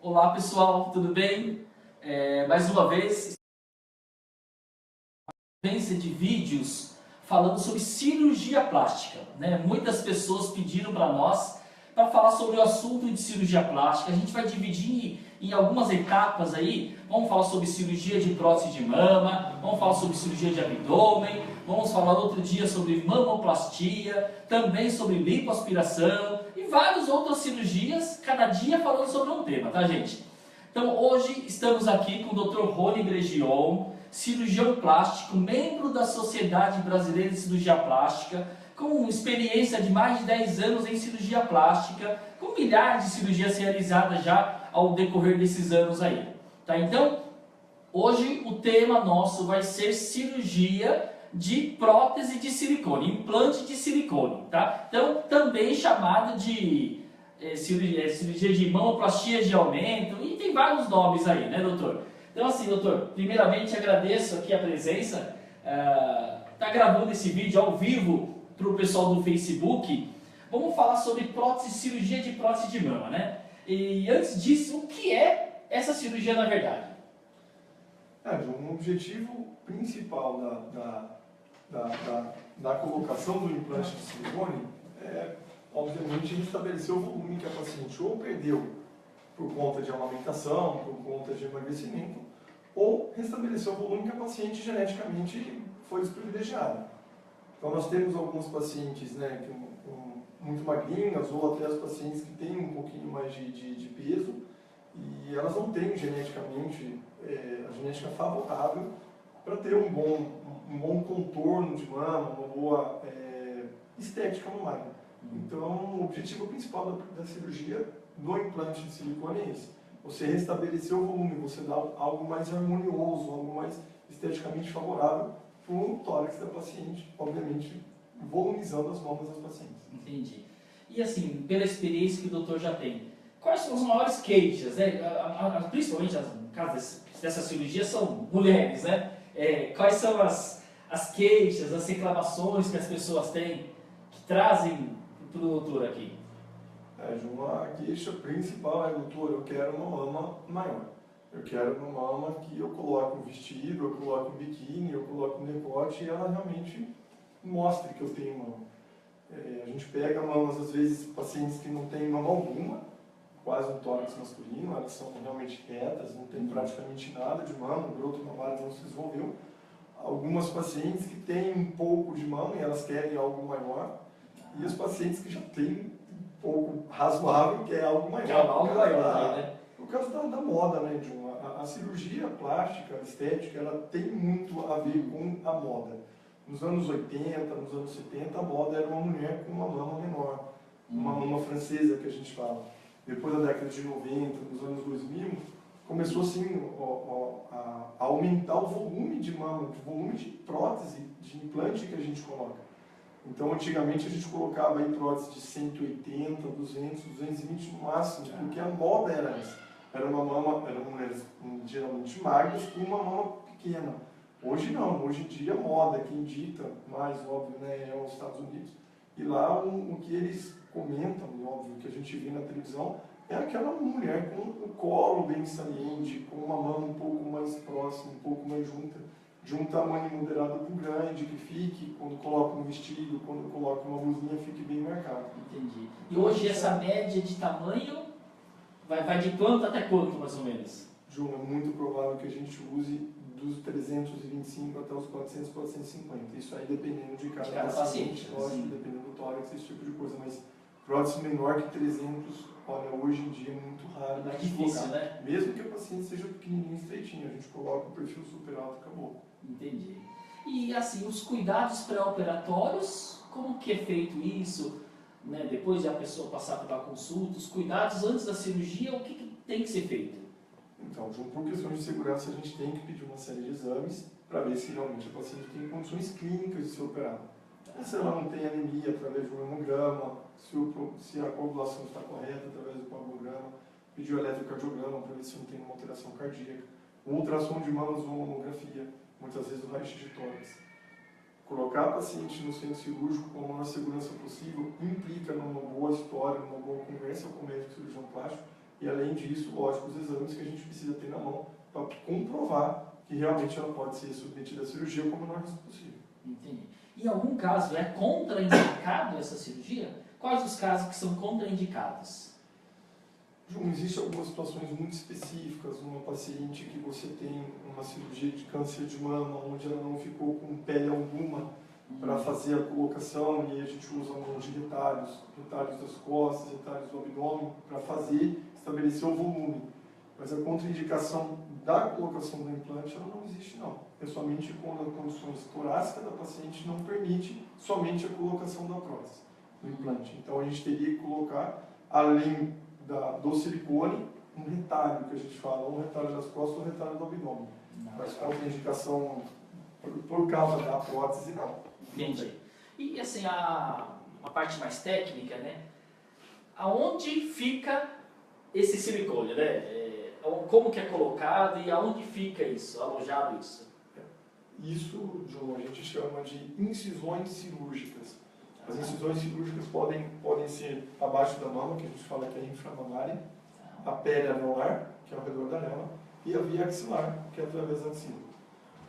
Olá pessoal, tudo bem? Mais uma vez, sequência de vídeos falando sobre cirurgia plástica, né? Muitas pessoas pediram para nós para falar sobre o assunto de cirurgia plástica. A gente vai dividir em algumas etapas aí. Vamos falar sobre cirurgia de prótese de mama, vamos falar sobre cirurgia de abdômen, vamos falar outro dia sobre mamoplastia, também sobre lipoaspiração e várias outras cirurgias, cada dia falando sobre um tema, tá gente? Então hoje estamos aqui com o Dr. Rony Bregion, cirurgião plástico, membro da Sociedade Brasileira de Cirurgia Plástica, com experiência de mais de 10 anos em cirurgia plástica, com milhares de cirurgias realizadas já ao decorrer desses anos aí. Tá? Então, hoje o tema nosso vai ser cirurgia de prótese de silicone, implante de silicone. Tá? Então, também chamado de cirurgia de mamoplastia de aumento, e tem vários nomes aí, né, doutor? Então, assim, doutor, primeiramente agradeço aqui a presença, tá gravando esse vídeo ao vivo para o pessoal do Facebook. Vamos falar sobre cirurgia de prótese de mama, né? E antes disso, o que é essa cirurgia na verdade? Um objetivo principal da colocação do implante de silicone é, obviamente, restabelecer o volume que a paciente ou perdeu por conta de amamentação, por conta de emagrecimento, ou restabelecer o volume que a paciente geneticamente foi desprivilegiada. Então nós temos alguns pacientes, né, muito magrinhas, ou até as pacientes que têm um pouquinho mais de peso, e elas não têm geneticamente a genética favorável para ter um bom contorno de mama, uma boa estética mamária. Então o objetivo principal da cirurgia do implante de silicone é esse: você restabelecer o volume, você dar algo mais harmonioso, algo mais esteticamente favorável para o tórax da paciente, obviamente volumizando as mamas das pacientes. Entendi. E assim, pela experiência que o doutor já tem, quais são as maiores queixas, né? Principalmente no caso dessa cirurgia são mulheres, né? Quais são as queixas, as reclamações que as pessoas têm, que trazem para o doutor aqui? Uma queixa principal é: doutor, eu quero uma mama maior. Eu quero uma mama que eu coloque um vestido, eu coloque um biquíni, eu coloque um decote e ela realmente mostre que eu tenho mama. A gente pega mamas, às vezes, pacientes que não têm mama alguma, quase um tórax masculino, elas são realmente retas, não tem praticamente nada de mama, o broto mamário não se desenvolveu. Algumas pacientes que têm um pouco de mama e elas querem algo maior, e os pacientes que já têm um pouco razoável, que é algo maior. Que é algo maior, né? No caso da moda, né, John? A cirurgia plástica, a estética, ela tem muito a ver com a moda. Nos anos 80, nos anos 70, a moda era uma mulher com uma mama menor, uma mama francesa, que a gente fala. Depois da década de 90, nos anos 2000, começou assim a aumentar o volume de mama, o volume de prótese, de implante que a gente coloca. Então, antigamente a gente colocava aí prótese de 180, 200, 220 no máximo, porque a moda era essa. Eram mulheres geralmente magras com uma mama pequena. Hoje não, hoje em dia a moda, quem dita mais, óbvio, né, é os Estados Unidos. E lá o que eles comentam, óbvio, que a gente vê na televisão, é aquela mulher com o colo bem saliente, com uma mama um pouco mais próxima, um pouco mais junta, de um tamanho moderado para o grande, que fique, quando coloca um vestido, quando coloca uma blusinha, fique bem marcado. Entendi. E hoje essa média de tamanho vai de quanto até quanto, mais ou menos? João, é muito provável que a gente use dos 325 até os 400, 450. Isso aí dependendo de cada paciente, lógico, dependendo do tórax, esse tipo de coisa. Mas prótese menor que 300, olha, hoje em dia é muito raro. É difícil, né? Mesmo que a paciente seja pequenininha, estreitinha, a gente coloca o perfil super alto e acabou. Entendi. E assim, os cuidados pré-operatórios, como que é feito isso? Né? Depois de a pessoa passar pela consulta, os cuidados antes da cirurgia, o que tem que ser feito? Então, por questão de segurança, a gente tem que pedir uma série de exames para ver se realmente a paciente tem condições clínicas de ser operada. Se ela não tem anemia através do hemograma, se a coagulação está correta através do coagulograma, pedir o eletrocardiograma para ver se não tem uma alteração cardíaca, o ultrassom de mamas ou mamografia, muitas vezes o raio-x de tórax. Colocar a paciente no centro cirúrgico com a maior segurança possível implica numa boa história, numa boa conversa com o médico cirurgião plástico, e além disso, lógico, os exames que a gente precisa ter na mão para comprovar que realmente ela pode ser submetida à cirurgia o mais rápido possível. Entendi. Em algum caso é contraindicado essa cirurgia? Quais os casos que são contraindicados? João, existem algumas situações muito específicas, uma paciente que você tem uma cirurgia de câncer de mama, onde ela não ficou com pele alguma para fazer a colocação, e a gente usa um monte de retalhos das costas, retalhos do abdômen, para estabelecer o volume. Mas a contraindicação da colocação do implante, ela não existe não. É somente quando as condições torácicas da paciente não permite somente a colocação da prótese, do implante. Então a gente teria que colocar, além do silicone, um retalho, que a gente fala, um retalho das costas ou um retalho do abdômen. Mas contraindicação por causa da prótese, não. Entendi. E assim, a parte mais técnica, né? Aonde fica esse silicone, né? Como que é colocado e aonde fica isso, alojado isso? Isso, João, a gente chama de incisões cirúrgicas. As incisões cirúrgicas podem ser abaixo da mama, que a gente fala que é inframamária, a pele anelar, que é ao redor da anela, e a via axilar, que é através da axila.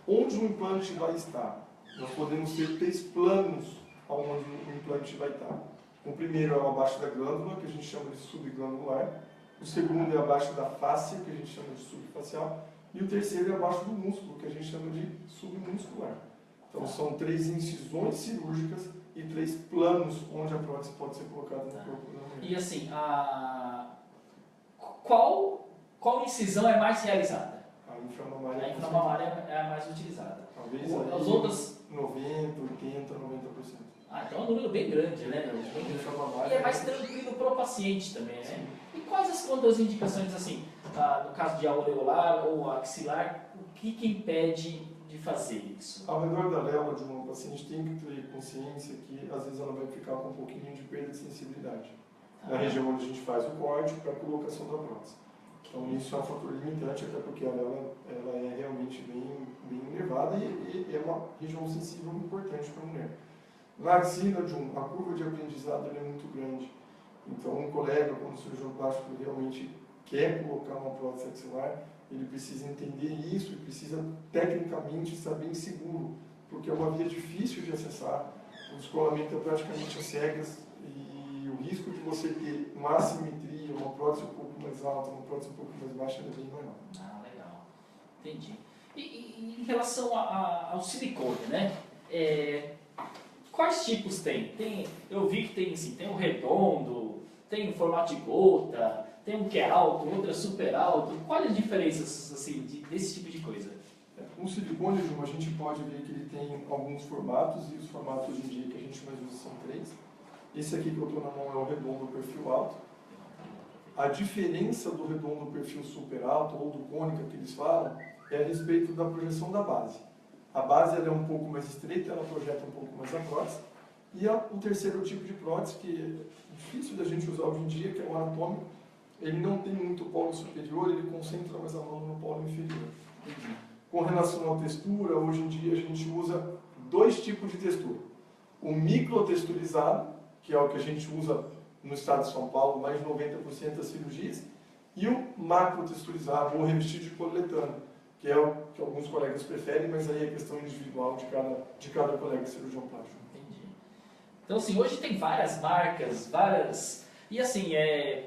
Onde o implante vai estar? Nós podemos ter 3 planos onde o implante vai estar. O primeiro é abaixo da glândula, que a gente chama de subglandular. O segundo é abaixo da fáscia, que a gente chama de subfacial. E o terceiro é abaixo do músculo, que a gente chama de submuscular. Então são 3 incisões cirúrgicas e 3 planos onde a prótese pode ser colocada no corpo da mulher. E assim, qual incisão é mais realizada? A inframamária. A inframamária é a mais utilizada. Talvez as outras 90, 80, 90%. Então é um número bem grande, né? E é mais tranquilo para o paciente também, né? Sim. E quais as contraindicações, assim, no caso de aureolar ou axilar, o que impede de fazer isso? Ao redor da léua de uma paciente tem que ter consciência que às vezes ela vai ficar com um pouquinho de perda de sensibilidade. Na região onde a gente faz o corte para a colocação da prótese. Então isso é um fator limitante, até porque a léua ela é realmente bem inervada e é uma região sensível importante para a mulher. Na axila, a curva de aprendizado é muito grande. Então um colega, quando o cirurgião plástico realmente quer colocar uma prótese axilar, ele precisa entender isso e precisa tecnicamente estar bem seguro, porque é uma via difícil de acessar, o descolamento é praticamente às cegas e o risco de você ter uma assimetria, uma prótese um pouco mais alta, uma prótese um pouco mais baixa é bem maior. Legal. Entendi. E em relação ao silicone, né? Quais tipos tem? Eu vi que tem, assim, tem o redondo, tem o formato de gota, tem um que é alto, outro é super alto. Quais as diferenças assim, desse tipo de coisa? O silicone, a gente pode ver que ele tem alguns formatos, e os formatos hoje em dia que a gente mais usa são 3. Esse aqui que eu estou na mão é o redondo perfil alto. A diferença do redondo perfil super alto, ou do cônica que eles falam, é a respeito da projeção da base. A base ela é um pouco mais estreita, ela projeta um pouco mais a prótese. E o terceiro tipo de prótese, que é difícil da gente usar hoje em dia, que é o anatômico, ele não tem muito polo superior, ele concentra mais a mão no polo inferior. Com relação à textura, hoje em dia a gente usa 2 tipos de textura. O microtexturizado, que é o que a gente usa no estado de São Paulo, mais de 90% das cirurgias, e o macrotexturizado, ou revestido de poliuretano, que é o que alguns colegas preferem, mas aí é questão individual de cada colega cirurgião plástico. Entendi. Então, assim, hoje tem várias marcas, E assim,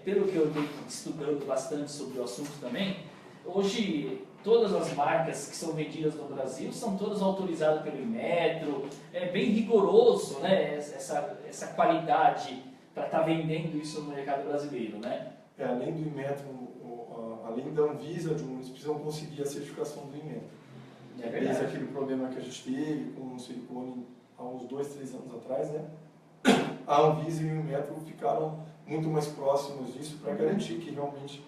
pelo que eu venho estudando bastante sobre o assunto também, hoje todas as marcas que são vendidas no Brasil são todas autorizadas pelo Inmetro, é bem rigoroso, né, essa qualidade para estar vendendo isso no mercado brasileiro, né? Além do Inmetro, além da Anvisa, eles precisam conseguir a certificação do Inmetro. Desde aquele problema que a gente teve com o silicone há uns 2, 3 anos atrás, né? A Anvisa e o Inmetro ficaram muito mais próximos disso para garantir que realmente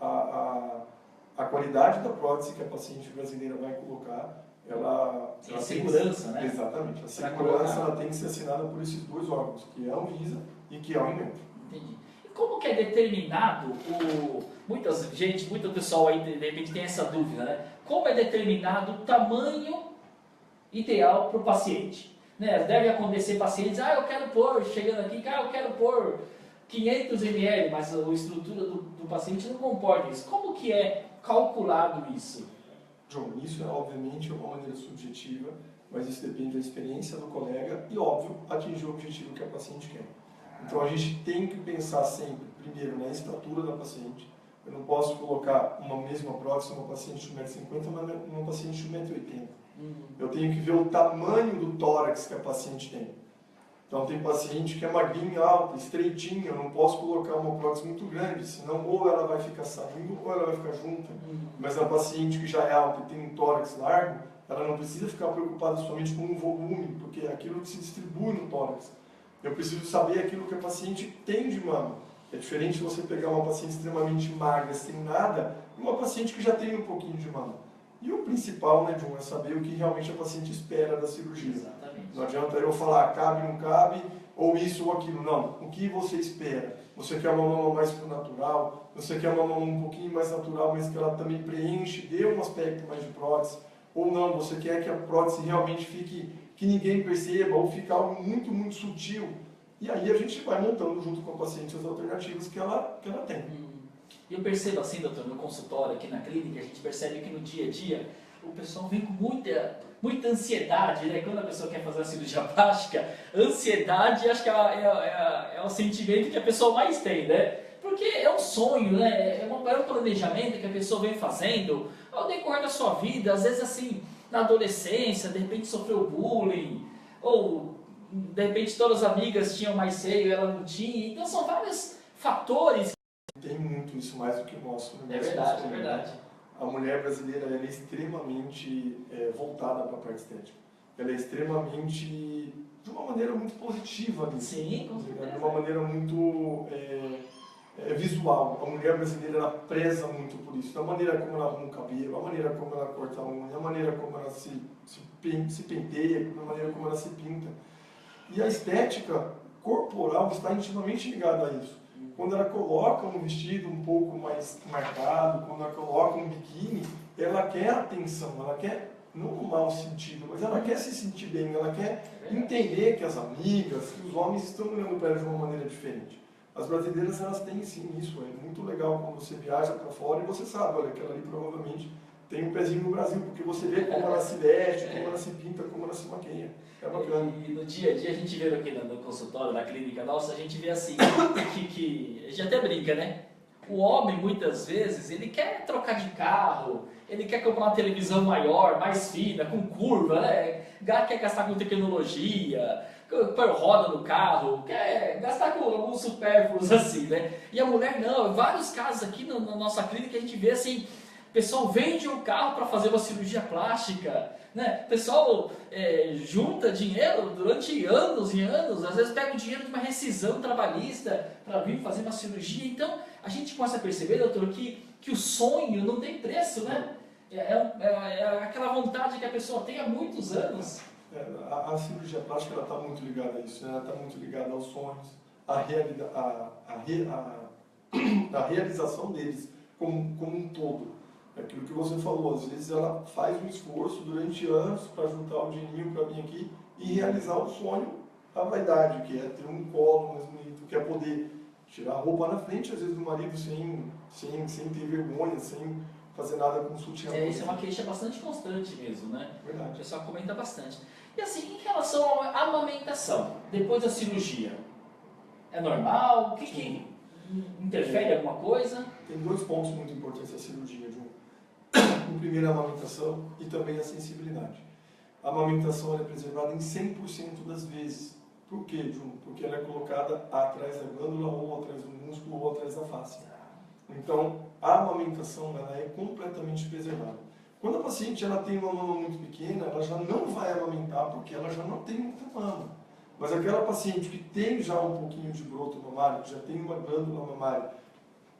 a qualidade da prótese que a paciente brasileira vai colocar, ela tem segurança, né? Exatamente. A segurança ela tem que ser assinada por esses 2 órgãos, que é a Anvisa e que é o Inmetro. Entendi. E como que é determinado muita pessoal aí de repente tem essa dúvida, né? Como é determinado o tamanho ideal para o paciente? Né? Deve acontecer pacientes, eu quero pôr, chegando aqui, eu quero pôr 500 ml, mas a estrutura do paciente não comporta isso. Como que é calculado isso? João, isso é obviamente uma maneira subjetiva, mas isso depende da experiência do colega e, óbvio, atingir o objetivo que a paciente quer. Então a gente tem que pensar sempre, primeiro, na estatura da paciente. Eu não posso colocar uma mesma prótese numa paciente de 1,50 m numa paciente de 1,80 m. Eu tenho que ver o tamanho do tórax que a paciente tem. Então tem paciente que é magrinha, alta, estreitinha, eu não posso colocar uma prótese muito grande, senão ou ela vai ficar saindo ou ela vai ficar junta. Mas a paciente que já é alta e tem um tórax largo, ela não precisa ficar preocupada somente com o volume, porque é aquilo que se distribui no tórax. Eu preciso saber aquilo que a paciente tem de mama. É diferente de você pegar uma paciente extremamente magra, sem nada, e uma paciente que já tem um pouquinho de mama. E o principal, né, John, é saber o que realmente a paciente espera da cirurgia. Exatamente. Não adianta eu falar cabe, não cabe, ou isso ou aquilo. Não. O que você espera? Você quer uma mama mais natural? Você quer uma mama um pouquinho mais natural, mas que ela também preenche, dê um aspecto mais de prótese? Ou não, você quer que a prótese realmente fique, que ninguém perceba, ou fique algo muito, muito sutil? E aí a gente vai montando junto com a paciente as alternativas que ela tem. E eu percebo assim, doutor, no consultório, aqui na clínica, a gente percebe que no dia a dia o pessoal vem com muita ansiedade, né? Quando a pessoa quer fazer a cirurgia plástica, ansiedade acho que é o sentimento que a pessoa mais tem, né? Porque é um sonho, né? É um planejamento que a pessoa vem fazendo ao decorrer da sua vida, às vezes assim, na adolescência, de repente sofreu bullying, ou de repente todas as amigas tinham mais seio e ela não tinha, então são vários fatores. Tem muito isso mais do que o nosso. É verdade, é verdade. A mulher brasileira ela é extremamente voltada para a parte estética. Ela é extremamente, de uma maneira muito positiva. Ali, sim, com certeza. De uma maneira muito visual. A mulher brasileira ela preza muito por isso. Da maneira como ela arruma o cabelo, a maneira como ela corta a unha, a maneira como ela se penteia, a maneira como ela se pinta. E a estética corporal está intimamente ligada a isso. Quando ela coloca um vestido um pouco mais marcado, quando ela coloca um biquíni, ela quer atenção, ela quer, não no mau sentido, mas ela quer se sentir bem, ela quer entender que as amigas, que os homens estão olhando para ela de uma maneira diferente. As brasileiras, elas têm sim isso, é muito legal quando você viaja para fora e você sabe, olha, aquela ali provavelmente tem um pezinho no Brasil, porque você vê como ela se veste, como ela se pinta, como ela se maquia. É bacana. E no dia a dia a gente vê aqui no consultório, na clínica nossa, a gente vê assim, que a gente até brinca, né? O homem, muitas vezes, ele quer trocar de carro, ele quer comprar uma televisão maior, mais fina, com curva, né? Quer gastar com tecnologia, pôr roda no carro, quer gastar com alguns supérfluos assim, né? E a mulher não, vários casos aqui na nossa clínica a gente vê assim, o pessoal vende um carro para fazer uma cirurgia plástica, né? O pessoal junta dinheiro durante anos e anos, às vezes pega o dinheiro de uma rescisão trabalhista para vir fazer uma cirurgia. Então, a gente começa a perceber, doutor, que o sonho não tem preço, né? É aquela vontade que a pessoa tem há muitos anos. A cirurgia plástica está muito ligada a isso, né? Ela está muito ligada aos sonhos, a realização deles como um todo. Aquilo que você falou, às vezes ela faz um esforço durante anos para juntar o dinheirinho para vir aqui e realizar o sonho, a vaidade, que é ter um colo mais bonito, que é poder tirar a roupa na frente, às vezes, do marido sem ter vergonha, sem fazer nada com o sutiã. Isso é uma queixa bastante constante mesmo, né? Verdade. O pessoal comenta bastante. E assim, em relação à amamentação, depois da cirurgia, é normal? O que interfere alguma coisa? Tem dois pontos muito importantes da cirurgia, João. O primeiro é a amamentação e também a sensibilidade. A amamentação é preservada em 100% das vezes. Por quê, João? Porque ela é colocada atrás da glândula, ou atrás do músculo, ou atrás da face. Então, a amamentação ela é completamente preservada. Quando a paciente ela tem uma mama muito pequena, ela já não vai amamentar, porque ela já não tem muita mama. Mas aquela paciente que tem já um pouquinho de broto mamário, que já tem uma glândula mamária,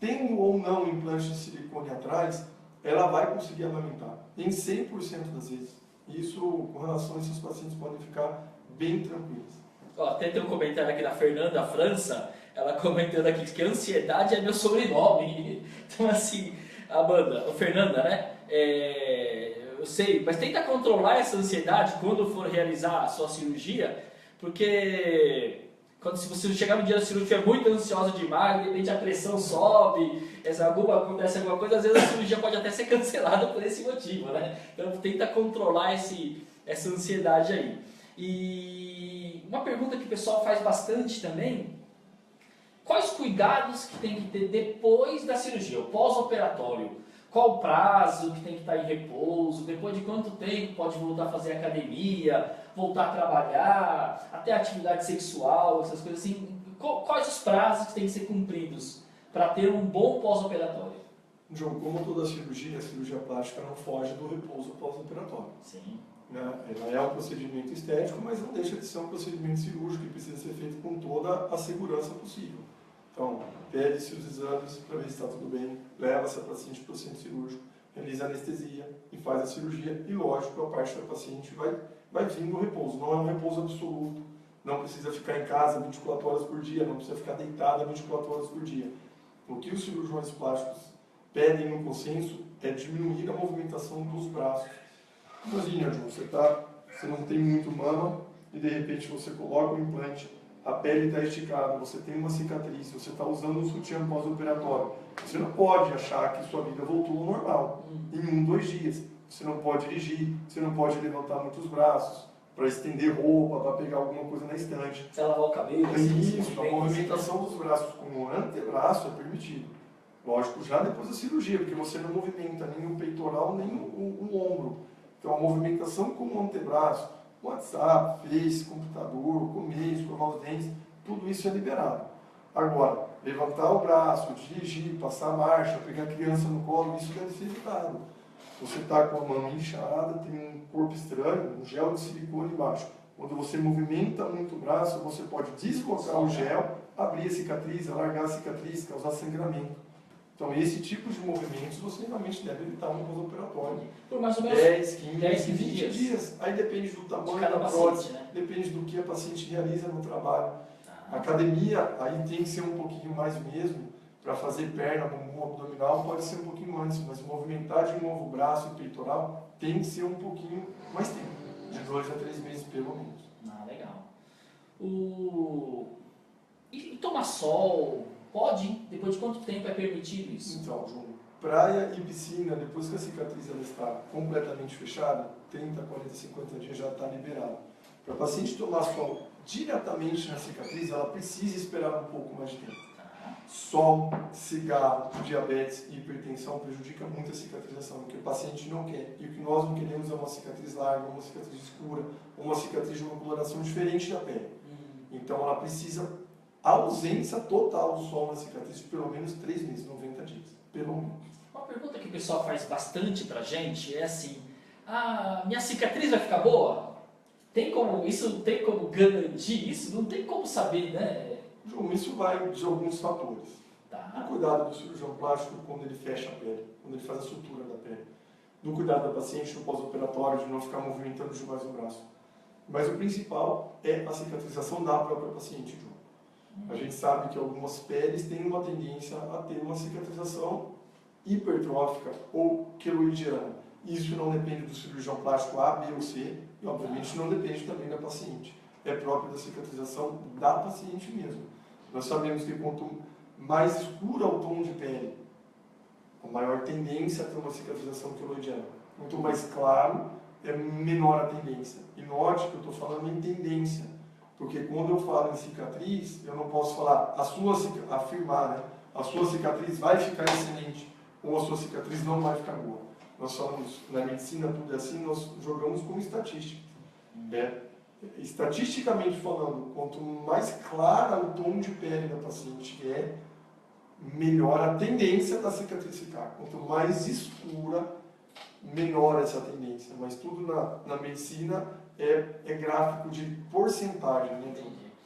tendo ou não implante de silicone atrás, ela vai conseguir amamentar, em 100% das vezes. Isso, com relação a esses pacientes, podem ficar bem tranquilos. Até tem um comentário aqui da Fernanda França, ela comentando aqui que ansiedade é meu sobrenome. Então assim, Amanda, Fernanda, né? Eu sei, mas tenta controlar essa ansiedade quando for realizar a sua cirurgia, porque Quando se você chegar no dia da cirurgia estiver muito ansiosa demais, de repente a pressão sobe, acontece alguma coisa, às vezes a cirurgia pode até ser cancelada por esse motivo, né? Então tenta controlar essa ansiedade aí. E uma pergunta que o pessoal faz bastante também: quais cuidados que tem que ter depois da cirurgia, o pós-operatório? Qual o prazo que tem que estar em repouso? Depois de quanto tempo pode voltar a fazer academia, voltar a trabalhar, até atividade sexual, essas coisas assim? Quais os prazos que têm que ser cumpridos para ter um bom pós-operatório? João, como toda cirurgia, a cirurgia plástica não foge do repouso pós-operatório. Sim. Né? Ela é um procedimento estético, mas não deixa de ser um procedimento cirúrgico que precisa ser feito com toda a segurança possível. Então, pede-se os exames para ver se está tudo bem, leva essa paciente para o centro cirúrgico, realiza a anestesia e faz a cirurgia. E, lógico, a parte da paciente vai vindo o repouso. Não é um repouso absoluto, não precisa ficar em casa 24 horas por dia, não precisa ficar deitada 24 horas por dia. O que os cirurgiões plásticos pedem no consenso é diminuir a movimentação dos braços. Imagina, João, você não tem muito mama e, de repente, você coloca um implante, a pele está esticada, você tem uma cicatriz, você está usando um sutiã pós-operatório. Você não pode achar que sua vida voltou ao normal em 2 dias. Você não pode dirigir, você não pode levantar muitos braços para estender roupa, para pegar alguma coisa na estante. Você lavar o cabelo. Isso, a movimentação dos braços com o antebraço é permitido. Lógico, já depois da cirurgia, porque você não movimenta nem o peitoral, nem o ombro. Então, a movimentação com o antebraço, WhatsApp, Face, computador, comer, escovar os dentes, tudo isso é liberado. Agora, levantar o braço, dirigir, passar a marcha, pegar a criança no colo, isso deve ser evitado. Você está com a mão inchada, tem um corpo estranho, um gel de silicone embaixo. Quando você movimenta muito o braço, você pode deslocar o gel, abrir a cicatriz, alargar a cicatriz, causar sangramento. Então, esse tipo de movimentos você realmente deve evitar no pós-operatório. Por mais ou menos 10, 15, 10, 15 20 dias. Aí depende do tamanho cada da prótese, paciente, né? depende do que a paciente realiza no trabalho. A academia, aí tem que ser um pouquinho mais mesmo, para fazer perna, bumbum, abdominal, pode ser um pouquinho antes, mas movimentar de novo o braço e peitoral tem que ser um pouquinho mais tempo, de 2 a 3 meses pelo menos. Ah, legal. E tomar sol? Pode? Depois de quanto tempo é permitido isso? Então, João, praia e piscina, depois que a cicatriz ela está completamente fechada, 30, 40, 50 dias já está liberado. Para a paciente tomar sol diretamente na cicatriz, ela precisa esperar um pouco mais de tempo. Sol, cigarro, diabetes e hipertensão prejudica muito a cicatrização, porque o paciente não quer. E o que nós não queremos é uma cicatriz larga, uma cicatriz escura, uma cicatriz de uma coloração diferente da pele. Então ela precisa a ausência total do sol na cicatriz de pelo menos 3 meses, 90 dias. Pelo menos. Uma pergunta que o pessoal faz bastante pra gente é assim: minha cicatriz vai ficar boa? Tem como garantir isso? Não tem como saber, né? João, isso vai de alguns fatores. Tá. Do cuidado do cirurgião plástico quando ele fecha a pele, quando ele faz a sutura da pele. Do cuidado da paciente no pós-operatório, de não ficar movimentando demais o braço. Mas o principal é a cicatrização da própria paciente, João. A gente sabe que algumas peles têm uma tendência a ter uma cicatrização hipertrófica ou queloidiana. Isso não depende do cirurgião plástico A, B ou C, e obviamente não depende também da paciente. É próprio da cicatrização da paciente mesmo. Nós sabemos que quanto mais escuro é o tom de pele, a maior tendência a ter uma cicatrização queloidiana. Quanto mais claro, é menor a tendência. E note que eu estou falando em tendência. Porque quando eu falo em cicatriz, eu não posso falar, afirmar, né? A sua cicatriz vai ficar excelente, ou a sua cicatriz não vai ficar boa. Nós falamos, na medicina tudo é assim, nós jogamos como estatística. Estatisticamente falando, quanto mais clara o tom de pele da paciente é, melhor a tendência da cicatriz ficar. Quanto mais escura, menor essa tendência. Mas tudo na medicina é gráfico de porcentagem, né?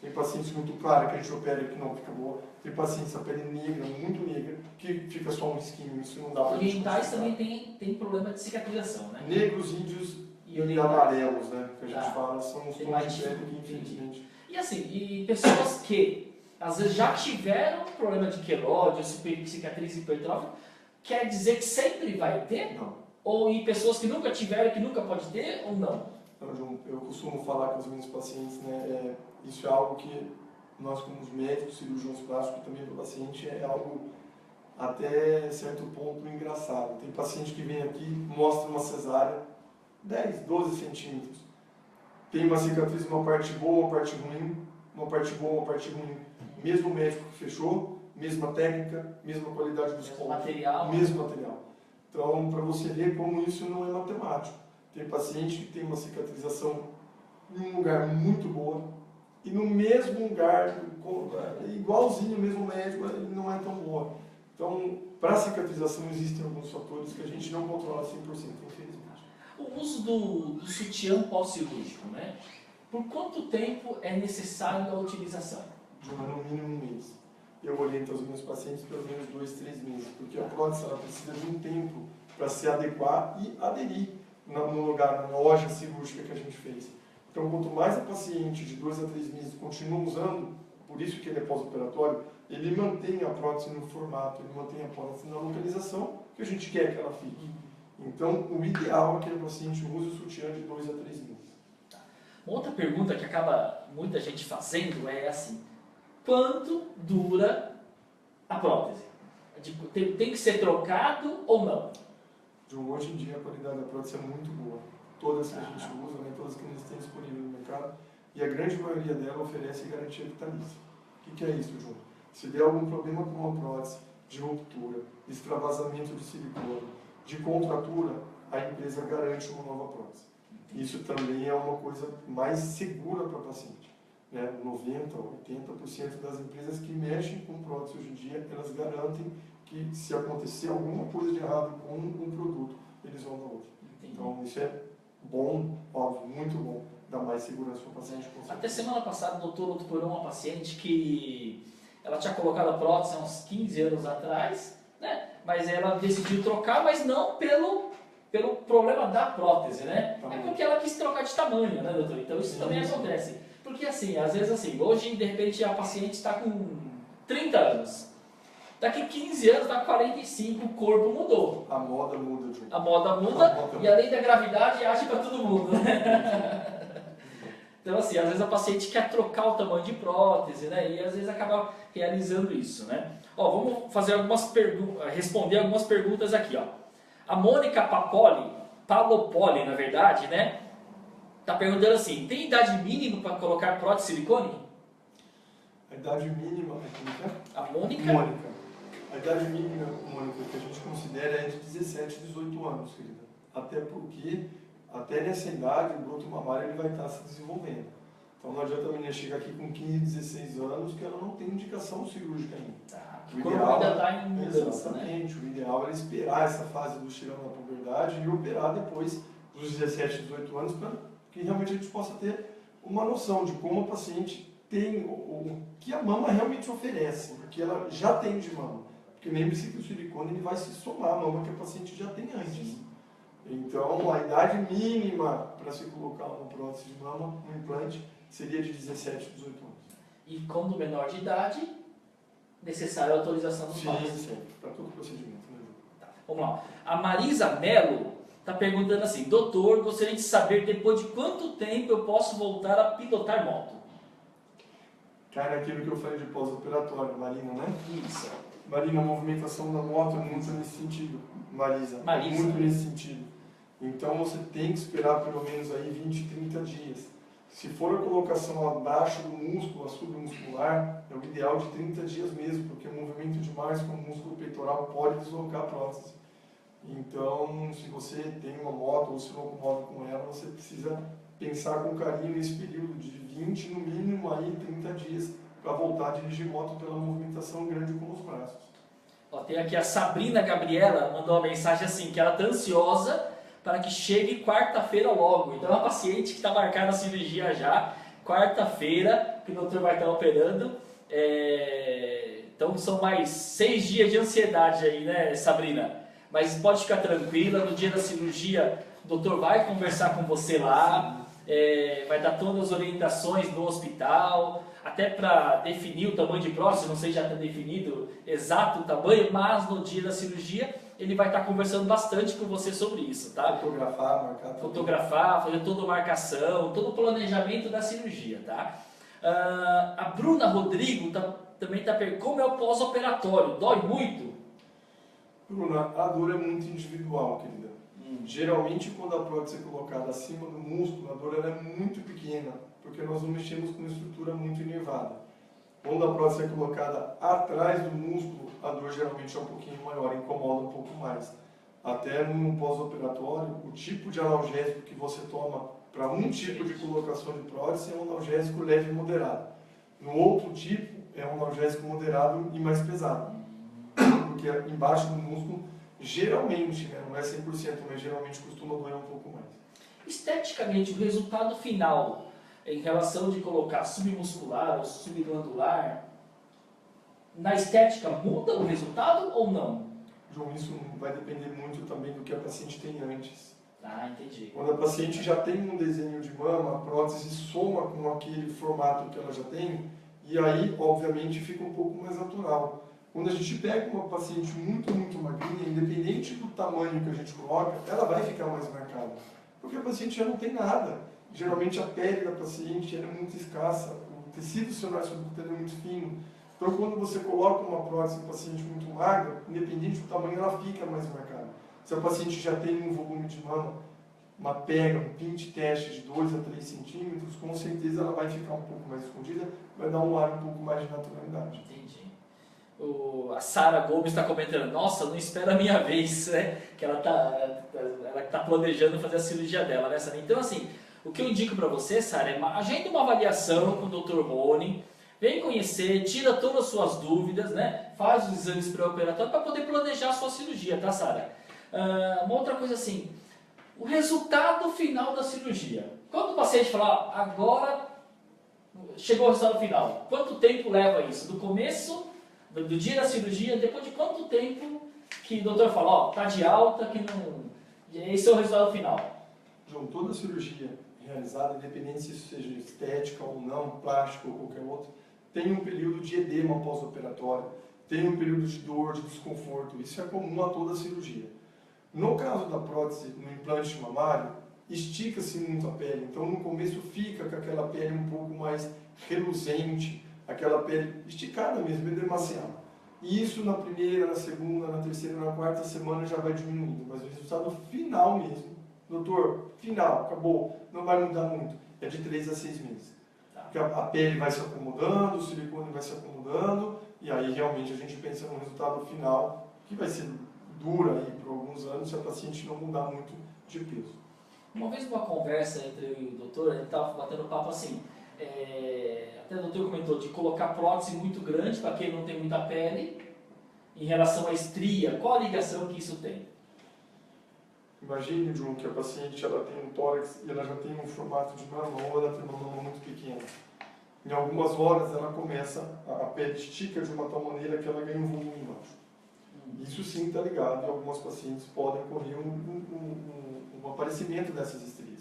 Tem pacientes muito claros que a gente opera que não fica boa. Tem pacientes a pele negra, muito negra, que fica só um risquinho, isso não dá para gente Orientais também tem problema de cicatrização, né? Negros, índios e amarelos, né? Que a gente fala, são os tons de pele que infelizmente. E assim, e pessoas que às vezes já tiveram problema de queloide, cicatriz hipertrófica, quer dizer que sempre vai ter? Não. Ou em pessoas que nunca tiveram, que nunca pode ter, ou não? Eu costumo falar com os meus pacientes, né, isso é algo que nós como os médicos, cirurgiões plásticos, também para o paciente é algo até certo ponto engraçado. Tem paciente que vem aqui, mostra uma cesárea, 10, 12 centímetros. Tem uma cicatriz, uma parte boa, uma parte ruim, uma parte boa, uma parte ruim. Mesmo médico que fechou, mesma técnica, mesma qualidade dos pontos, mesmo material. Então, para você ver como isso não é matemático. Tem paciente que tem uma cicatrização em um lugar muito boa e no mesmo lugar, igualzinho, mesmo médico, ele não é tão boa. Então, para a cicatrização existem alguns fatores que a gente não controla 100%, infelizmente. O uso do sutiã pós-cirúrgico, né? Por quanto tempo é necessário a utilização? No mínimo um mês. Eu oriento os meus pacientes pelo menos 2, 3 meses, porque a prótese ela precisa de um tempo para se adequar e aderir no lugar, na loja cirúrgica que a gente fez. Então, quanto mais a paciente de 2 a 3 meses continua usando, por isso que ele é pós-operatório, ele mantém a prótese no formato, ele mantém a prótese na localização que a gente quer que ela fique. Então, o ideal é que o paciente use o sutiã de 2 a 3 meses. Uma outra pergunta que acaba muita gente fazendo é assim: quanto dura a prótese? Tem que ser trocado ou não? Hoje em dia a qualidade da prótese é muito boa. Todas que a gente usa, né, todas que eles têm disponível no mercado, e a grande maioria dela oferece garantia vitalícia. O que é isso, João? Se der algum problema com uma prótese, de ruptura, extravasamento de silicone, de contratura, a empresa garante uma nova prótese. Isso também é uma coisa mais segura para o paciente. Né? 90% a 80% das empresas que mexem com prótese hoje em dia, elas garantem que se acontecer alguma coisa de errado com um produto, eles vão dar outro. Entendi. Então isso é bom, óbvio, muito bom, dá mais segurança para o paciente. Até semana passada o doutor operou uma paciente que ela tinha colocado a prótese há uns 15 anos atrás, né? Mas ela decidiu trocar, mas não pelo problema da prótese, né? É porque ela quis trocar de tamanho, né, doutor? Então isso também acontece. Porque assim, às vezes assim, hoje de repente a paciente está com 30 anos. Daqui 15 anos, está com 45, o corpo mudou. A moda muda, João. A moda muda e além da gravidade age para todo mundo, né? Então assim, às vezes a paciente quer trocar o tamanho de prótese, né? E às vezes acaba realizando isso, né? Ó, vamos fazer responder algumas perguntas aqui, ó. A Mônica Palopoli, na verdade, né? Tá perguntando assim: tem idade mínima para colocar prótese de silicone? A idade mínima, a Mônica. A idade mínima, Mônica, que a gente considera é de 17 e 18 anos, querida. Até porque, até nessa idade, o broto mamário ele vai estar se desenvolvendo. Então não adianta a menina chegar aqui com 15, 16 anos que ela não tem indicação cirúrgica ainda. O ideal ainda está em mudança, exatamente, né? O ideal é esperar essa fase do estirão na puberdade e operar depois dos 17, 18 anos para que realmente a gente possa ter uma noção de como a paciente tem, o que a mama realmente oferece, porque ela já tem de mama. Porque lembre-se que o silicone ele vai se somar à mama que a paciente já tem antes. Então, a idade mínima para se colocar uma prótese de mama, um implante, seria de 17, 18 anos. E quando menor de idade, necessária a autorização dos pais. Sim, para todo o procedimento. Né? Tá, vamos lá. A Marisa Mello está perguntando assim: doutor, gostaria de saber depois de quanto tempo eu posso voltar a pilotar moto? Cara, aquilo que eu falei de pós-operatório, Marina, né? Isso. Marina, a movimentação da moto é muito nesse sentido, Marisa. É muito nesse sentido. Então você tem que esperar pelo menos aí 20, 30 dias. Se for a colocação abaixo do músculo, a submuscular, é o ideal de 30 dias mesmo, porque o movimento demais com o músculo peitoral pode deslocar a prótese. Então, se você tem uma moto ou se locomove com ela, você precisa pensar com carinho nesse período de 20, no mínimo, aí 30 dias, para voltar a dirigir moto pela movimentação grande com os braços. Ó, tem aqui a Sabrina Gabriela, mandou uma mensagem assim, que ela está ansiosa para que chegue quarta-feira logo. Então é uma paciente que está marcada a cirurgia já, quarta-feira, que o doutor vai estar operando. Então são mais 6 dias de ansiedade aí, né, Sabrina? Mas pode ficar tranquila, no dia da cirurgia o doutor vai conversar com você lá, vai dar todas as orientações no hospital, até para definir o tamanho de prótese, não sei se já está definido exato o tamanho, mas no dia da cirurgia ele vai estar conversando bastante com você sobre isso, tá? Fotografar, marcar. Fotografar, fazer toda a marcação, todo o planejamento da cirurgia, tá? A Bruna Rodrigo também está perguntando como é o pós-operatório, dói muito? Bruna, a dor é muito individual, querida. Geralmente, quando a prótese é colocada acima do músculo, a dor ela é muito pequena, porque nós não mexemos com uma estrutura muito inervada. Quando a prótese é colocada atrás do músculo, a dor geralmente é um pouquinho maior, incomoda um pouco mais. Até no pós-operatório, o tipo de analgésico que você toma para um tipo de colocação de prótese é um analgésico leve e moderado. No outro tipo, é um analgésico moderado e mais pesado. Porque embaixo do músculo, geralmente, né, não é 100%, mas geralmente costuma doer um pouco mais. Esteticamente, o resultado final, em relação de colocar submuscular ou subglandular, na estética muda o resultado ou não? João, isso vai depender muito também do que a paciente tem antes. Ah, entendi. Quando a paciente já tem um desenho de mama, a prótese soma com aquele formato que ela já tem, e aí, obviamente, fica um pouco mais natural. Quando a gente pega uma paciente muito magrinha, independente do tamanho que a gente coloca, ela vai ficar mais marcada. Porque a paciente já não tem nada. Geralmente a pele da paciente é muito escassa, o tecido celular subcutâneo é muito fino. Então, quando você coloca uma prótese em paciente muito magra, independente do tamanho, ela fica mais marcada. Se a paciente já tem um volume de mama, uma pega, um pinte teste de 2 a 3 centímetros, com certeza ela vai ficar um pouco mais escondida, vai dar um ar um pouco mais de naturalidade. Entendi. A Sara Gomes está comentando, nossa, não espera a minha vez, né? Que ela tá planejando fazer a cirurgia dela, né, Sara? Então, assim, o que eu indico para você, Sara, é agenda uma avaliação com o Dr. Rony, vem conhecer, tira todas as suas dúvidas, né? Faz os exames pré-operatórios para poder planejar a sua cirurgia, tá, Sara? Uma outra coisa assim, o resultado final da cirurgia. Quando o paciente fala, agora chegou o resultado final, quanto tempo leva isso? Do começo, do dia da cirurgia, depois de quanto tempo que o doutor fala, ó, tá de alta, que não... Esse é o resultado final. João, toda cirurgia realizada, independente se isso seja estética ou não, plástico ou qualquer outro, tem um período de edema pós-operatório, tem um período de dor, de desconforto. Isso é comum a toda cirurgia. No caso da prótese, no implante mamário, estica-se muito a pele. Então, no começo fica com aquela pele um pouco mais reluzente, aquela pele esticada mesmo, edemaciada. E isso na primeira, na segunda, na terceira, na quarta semana já vai diminuindo. Mas o resultado final mesmo, doutor, final, acabou, não vai mudar muito. É de 3 a 6 meses. Porque a pele vai se acomodando, o silicone vai se acomodando, e aí realmente a gente pensa no resultado final, que vai ser dura aí por alguns anos se a paciente não mudar muito de peso. Uma vez numa conversa entre eu e o doutor, ele estava batendo papo assim, até o doutor comentou de colocar prótese muito grande para quem não tem muita pele, em relação à estria, qual a ligação que isso tem? Imagine, João, que a paciente ela tem um tórax e ela já tem um formato de mama ou ela tem uma mama muito pequena. Em algumas horas ela começa, a pele estica de uma tal maneira que ela ganha um volume embaixo. Isso sim está ligado e algumas pacientes podem ocorrer um aparecimento dessas estrias.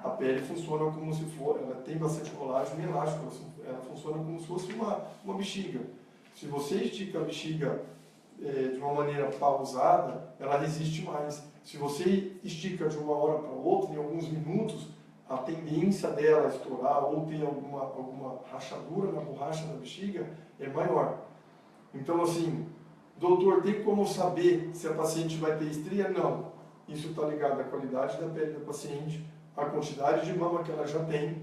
A pele funciona como se for, ela tem bastante colágeno e elástico, ela funciona como se fosse uma bexiga. Se você estica a bexiga de uma maneira pausada, ela resiste mais. Se você estica de uma hora para outra, em alguns minutos, a tendência dela a estourar ou ter alguma rachadura na borracha da bexiga é maior. Então, assim, doutor, tem como saber se a paciente vai ter estria? Não. Isso está ligado à qualidade da pele da paciente, à quantidade de mama que ela já tem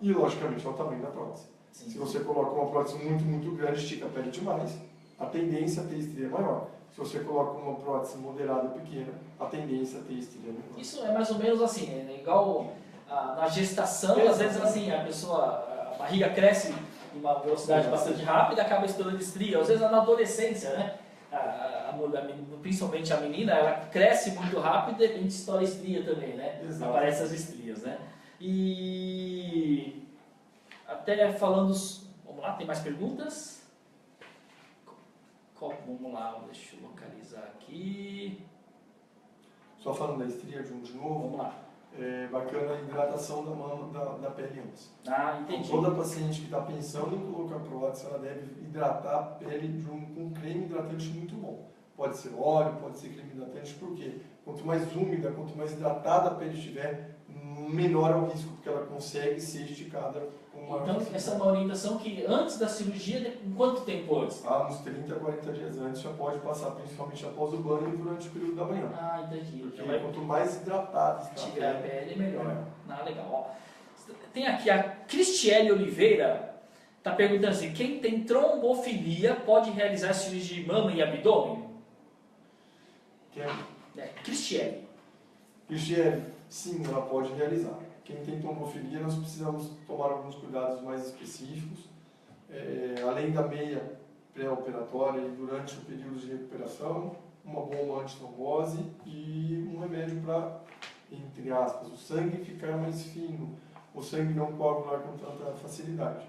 e, logicamente, ao tamanho da prótese. Sim. Se você coloca uma prótese muito grande, estica a pele demais, a tendência a ter estria é maior. Se você coloca uma prótese moderada e pequena, a tendência a ter estria é menor. Isso é mais ou menos assim, é igual na gestação, às vezes assim, a barriga cresce em uma velocidade bastante rápida, acaba estourando estria. Às vezes na adolescência, né? Principalmente a menina, ela cresce muito rápido e de repente estoura estria também, né? Exato. Aparecem as estrias, né? E até falando, vamos lá, tem mais perguntas? Vamos lá, deixa eu localizar aqui. Só falando da estria de novo, vamos lá. É bacana a hidratação da mama, da pele antes. Entendi. Então, toda paciente que está pensando em colocar prótese, ela deve hidratar a pele com um creme hidratante muito bom. Pode ser óleo, pode ser creme hidratante, porque quanto mais úmida, quanto mais hidratada a pele estiver, menor é o risco, porque ela consegue ser esticada com maior Então, facilidade. essa é uma orientação que antes da cirurgia, quanto tempo antes? Uns 30 a 40 dias antes já pode passar, principalmente após o banho e durante o período da manhã. Ah, entendi. Porque Já vai quanto mais hidratado está tirar a pele, melhor. É. Ah, legal. Ó, tem aqui a Cristiele Oliveira, está perguntando assim, quem tem trombofilia pode realizar cirurgia de mama e abdômen? Quem Cristiele. Cristiane, sim, ela pode realizar. Quem tem trombofilia, nós precisamos tomar alguns cuidados mais específicos. Além da meia pré-operatória e durante o período de recuperação, uma bomba antitrombose e um remédio para, entre aspas, o sangue ficar mais fino, o sangue não coagular com tanta facilidade.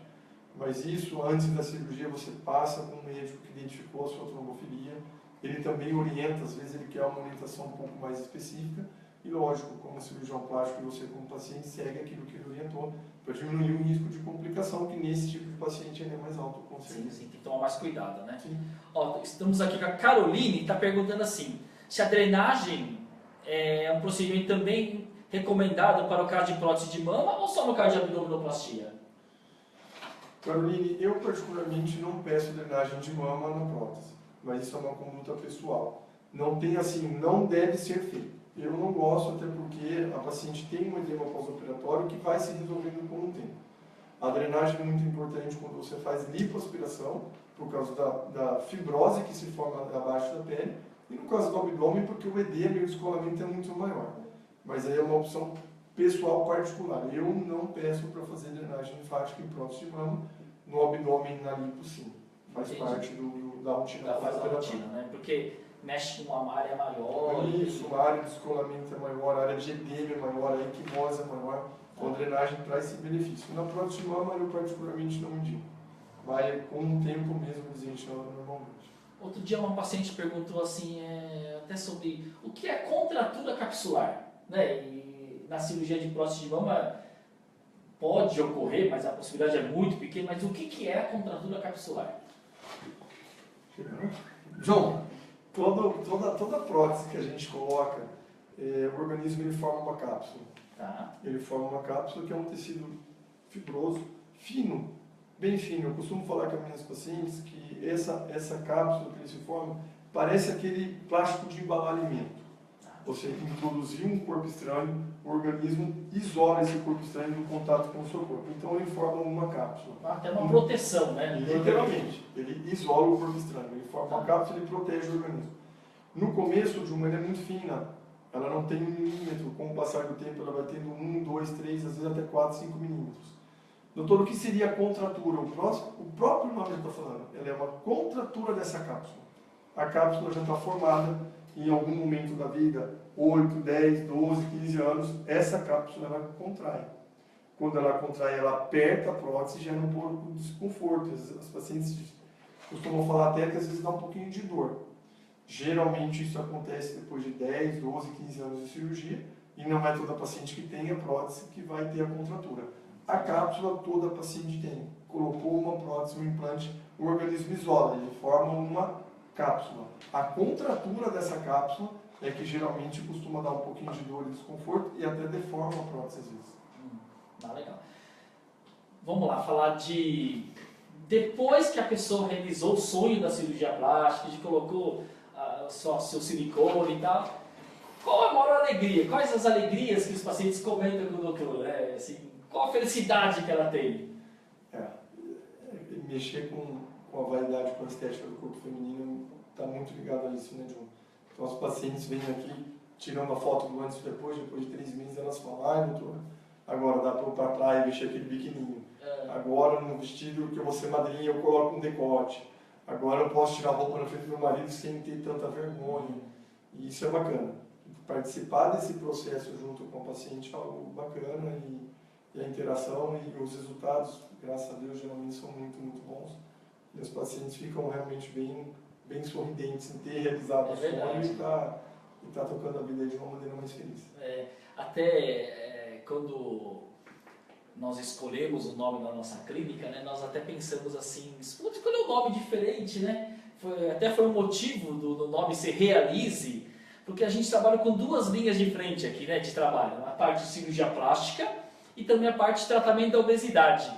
Mas isso, antes da cirurgia, você passa com um médico que identificou a sua trombofilia. Ele também orienta, às vezes ele quer uma orientação um pouco mais específica. E lógico, como cirurgião plástico, você como paciente segue aquilo que ele orientou para diminuir o risco de complicação, que nesse tipo de paciente ele é mais alto, com certeza. Sim, tem que tomar mais cuidado, né? Sim. Ó, estamos aqui com a Caroline, está perguntando assim, se a drenagem é um procedimento também recomendado para o caso de prótese de mama ou só no caso de abdominoplastia? Caroline, eu particularmente não peço drenagem de mama na prótese, mas isso é uma conduta pessoal. Não tem assim, não deve ser feito. Eu não gosto, até porque a paciente tem um edema pós-operatório que vai se resolvendo com o tempo. A drenagem é muito importante quando você faz lipoaspiração, por causa da fibrose que se forma abaixo da pele, e no caso do abdômen, porque o edema e o descolamento é muito maior. Mas aí é uma opção pessoal particular. Eu não peço para fazer drenagem linfática em prótese de mama, no abdômen e na lipo sim. Faz parte da rotina. Faz a rotina, né? Porque mexe com uma área maior. Isso, a área de descolamento é maior, a área de edema é maior, a equimose é maior. Então a drenagem traz esse benefício. Na prótese de mama eu particularmente não indico. Vai com o tempo mesmo desenchando normalmente. Outro dia uma paciente perguntou assim, até sobre o que é contratura capsular, né? E na cirurgia de prótese de mama pode ocorrer, mas a possibilidade é muito pequena, mas o que é a contratura capsular? João, toda prótese que a gente coloca, o organismo ele forma uma cápsula. Tá. Ele forma uma cápsula que é um tecido fibroso, fino, bem fino. Eu costumo falar com as minhas pacientes que essa cápsula que ele se forma parece aquele plástico de embalar alimento. Você introduziu um corpo estranho, o organismo isola esse corpo estranho do contato com o seu corpo. Então ele forma uma cápsula. Até uma proteção, né? Literalmente, ele isola o corpo estranho, ele forma uma cápsula e protege o organismo. No começo, de uma maneira muito fina, ela não tem 1 milímetro, com o passar do tempo ela vai tendo 1, 2, 3, às vezes até 4, 5 milímetros. Doutor, o que seria a contratura? O próprio nome está falando, ela é uma contratura dessa cápsula. A cápsula já está formada em algum momento da vida, 8, 10, 12, 15 anos, essa cápsula ela contrai. Quando ela contrai, ela aperta a prótese e gera um pouco de desconforto. As pacientes costumam falar até que às vezes dá um pouquinho de dor. Geralmente isso acontece depois de 10, 12, 15 anos de cirurgia e não é toda paciente que tem a prótese que vai ter a contratura. A cápsula toda paciente tem. Colocou uma prótese, um implante, o organismo isola, ele forma uma cápsula. A contratura dessa cápsula é que geralmente costuma dar um pouquinho de dor e desconforto e até deforma a prótese às vezes. Legal. Vamos lá, falar de... Depois que a pessoa realizou o sonho da cirurgia plástica, que colocou seu silicone e tal, qual a maior alegria? Quais as alegrias que os pacientes comentam com o doutor? Assim, qual a felicidade que ela tem? Mexer com a vaidade, com a estética do corpo feminino está muito ligado a isso, né, John? Então as pacientes vêm aqui tirando a foto do antes e depois de 3 meses elas falam, ai doutor, agora dá para ir para a praia e vestir aquele biquininho. Agora no vestido que eu vou ser madrinha eu coloco um decote. Agora eu posso tirar a roupa na frente do meu marido sem ter tanta vergonha. E isso é bacana. Participar desse processo junto com o paciente é algo bacana e a interação e os resultados, graças a Deus, geralmente são muito, muito bons. E os pacientes ficam realmente bem sorridentes em ter realizado o sonho e tá tocando a vida de uma maneira mais feliz. Quando nós escolhemos o nome da nossa clínica, né, nós até pensamos assim, escolher um nome diferente, né? Foi um motivo do nome ser Realize, porque a gente trabalha com 2 linhas de frente aqui, né, de trabalho, a parte de cirurgia plástica e também a parte de tratamento da obesidade.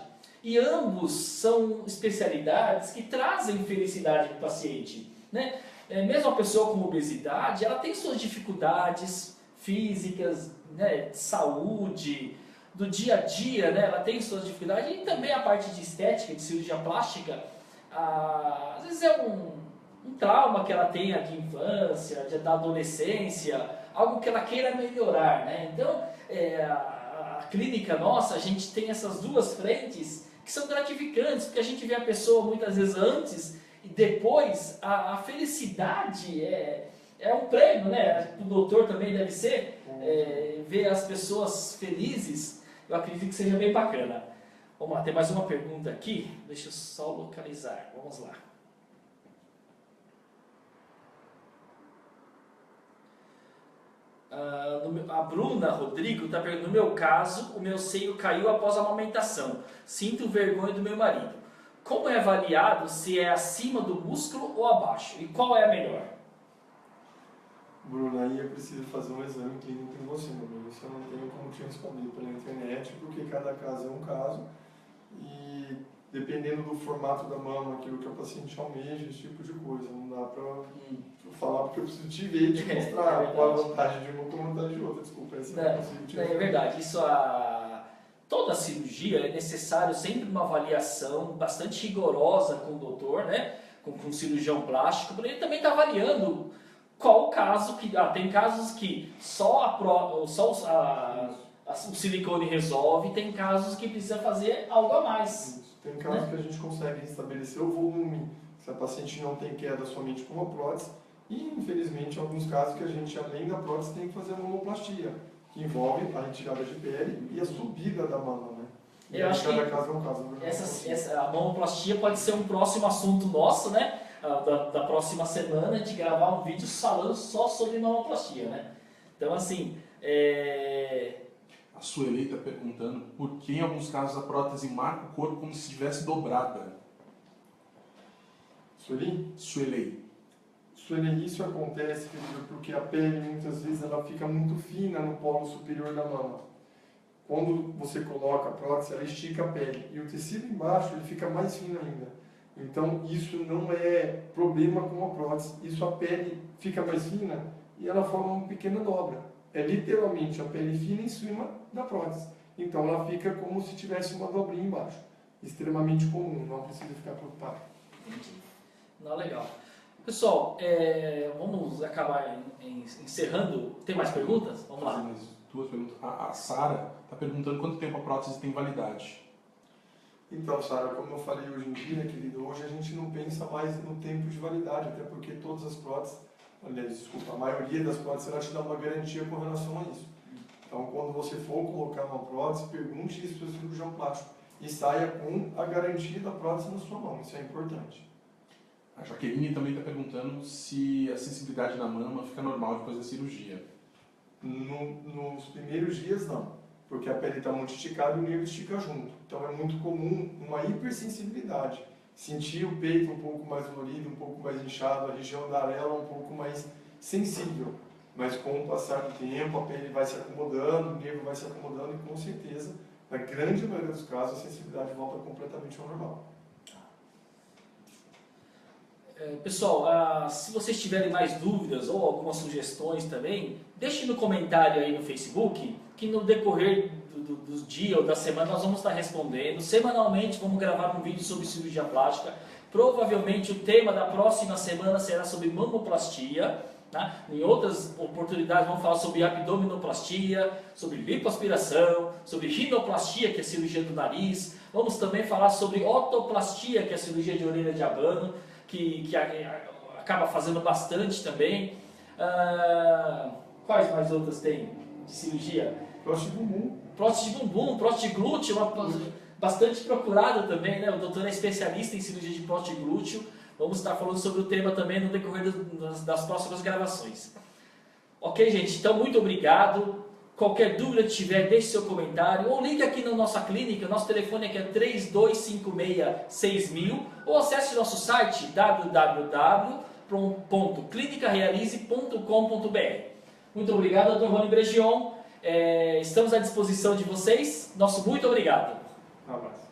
E ambos são especialidades que trazem felicidade para o paciente, né? Mesmo a pessoa com obesidade, ela tem suas dificuldades físicas, né, de saúde, do dia a dia, né, ela tem suas dificuldades, e também a parte de estética, de cirurgia plástica, às vezes é um trauma que ela tenha de infância, da adolescência, algo que ela queira melhorar, né? Então, a clínica nossa, a gente tem essas duas frentes que são gratificantes, porque a gente vê a pessoa muitas vezes antes e depois, a felicidade é um prêmio, né? O doutor também deve ser, ver as pessoas felizes, eu acredito que seja bem bacana. Vamos lá, tem mais uma pergunta aqui, deixa eu só localizar, vamos lá. A Bruna Rodrigo está perguntando: no meu caso, o meu seio caiu após a amamentação. Sinto vergonha do meu marido. Como é avaliado se é acima do músculo ou abaixo? E qual é a melhor? Bruna, aí eu preciso fazer um exame clínico em você, meu amigo. Isso eu não tenho como te responder pela internet, porque cada caso é um caso. E dependendo do formato da mama, aquilo que o paciente almeja, esse tipo de coisa. Não dá para falar, porque eu preciso te ver e te mostrar qual a vantagem de uma com a vantagem de outra. Desculpa, essa não consigo te responder. É verdade, toda cirurgia é necessário sempre uma avaliação bastante rigorosa com o doutor, né? Com o cirurgião plástico, porque ele também está avaliando qual o caso que... tem casos que só o silicone resolve, tem casos que precisa fazer algo a mais. Tem casos, né, que a gente consegue estabelecer o volume, se a paciente não tem queda somente com a prótese, e infelizmente em alguns casos que a gente, além da prótese, tem que fazer a mamoplastia, que envolve a retirada de pele e a subida da mama, né? E eu acho cada que caso é um caso. a mamoplastia pode ser um próximo assunto nosso, né? Da próxima semana, de gravar um vídeo falando só sobre mamoplastia, né? Então, assim, A Sueli está perguntando por que em alguns casos a prótese marca o corpo como se estivesse dobrada. Sueli? Sueli. Sueli, isso acontece, querido, porque a pele muitas vezes ela fica muito fina no polo superior da mama. Quando você coloca a prótese, ela estica a pele e o tecido embaixo ele fica mais fino ainda. Então isso não é problema com a prótese, isso a pele fica mais fina e ela forma uma pequena dobra. É literalmente a pele fina em cima da prótese. Então ela fica como se tivesse uma dobrinha embaixo. Extremamente comum, não precisa ficar preocupado. Entendi. Não, legal. Pessoal, vamos acabar encerrando. Tem mais perguntas? Vamos lá. Mais duas perguntas. A Sara está perguntando quanto tempo a prótese tem validade. Então, Sara, como eu falei hoje em dia, querido, hoje a gente não pensa mais no tempo de validade, até porque todas as próteses, aliás, desculpa, a maioria das próteses, ela te dá uma garantia com relação a isso. Então, quando você for colocar uma prótese, pergunte isso para o cirurgião plástico e saia com a garantia da prótese na sua mão, isso é importante. A Jaqueline também está perguntando se a sensibilidade na mama fica normal depois da cirurgia. Nos primeiros dias, não. Porque a pele está muito esticada e o nervo estica junto. Então é muito comum uma hipersensibilidade. Sentir o peito um pouco mais dolorido, um pouco mais inchado, a região da areola um pouco mais sensível. Mas com o passar do tempo, a pele vai se acomodando, o nervo vai se acomodando e com certeza, na grande maioria dos casos, a sensibilidade volta completamente ao normal. Pessoal, se vocês tiverem mais dúvidas ou algumas sugestões também, deixe no comentário aí no Facebook, que no decorrer do dia ou da semana nós vamos estar respondendo. Semanalmente vamos gravar um vídeo sobre cirurgia plástica. Provavelmente o tema da próxima semana será sobre mamoplastia. Tá? Em outras oportunidades vamos falar sobre abdominoplastia, sobre lipoaspiração, sobre rinoplastia, que é a cirurgia do nariz. Vamos também falar sobre otoplastia, que é a cirurgia de orelha de abano, que acaba fazendo bastante também. Quais mais outras tem de cirurgia? Prótese de bumbum. Prótese de bumbum, prótese de glúteo, bastante procurada também, né? O doutor é especialista em cirurgia de prótese de glúteo. Vamos estar falando sobre o tema também no decorrer das próximas gravações. Ok, gente? Então, muito obrigado. Qualquer dúvida que tiver, deixe seu comentário ou ligue aqui na nossa clínica. Nosso telefone aqui é 3256-6000 ou acesse nosso site www.clinicarealize.com.br. Muito obrigado, Dr. Rony Bregion. Estamos à disposição de vocês. Nosso muito obrigado. Um abraço.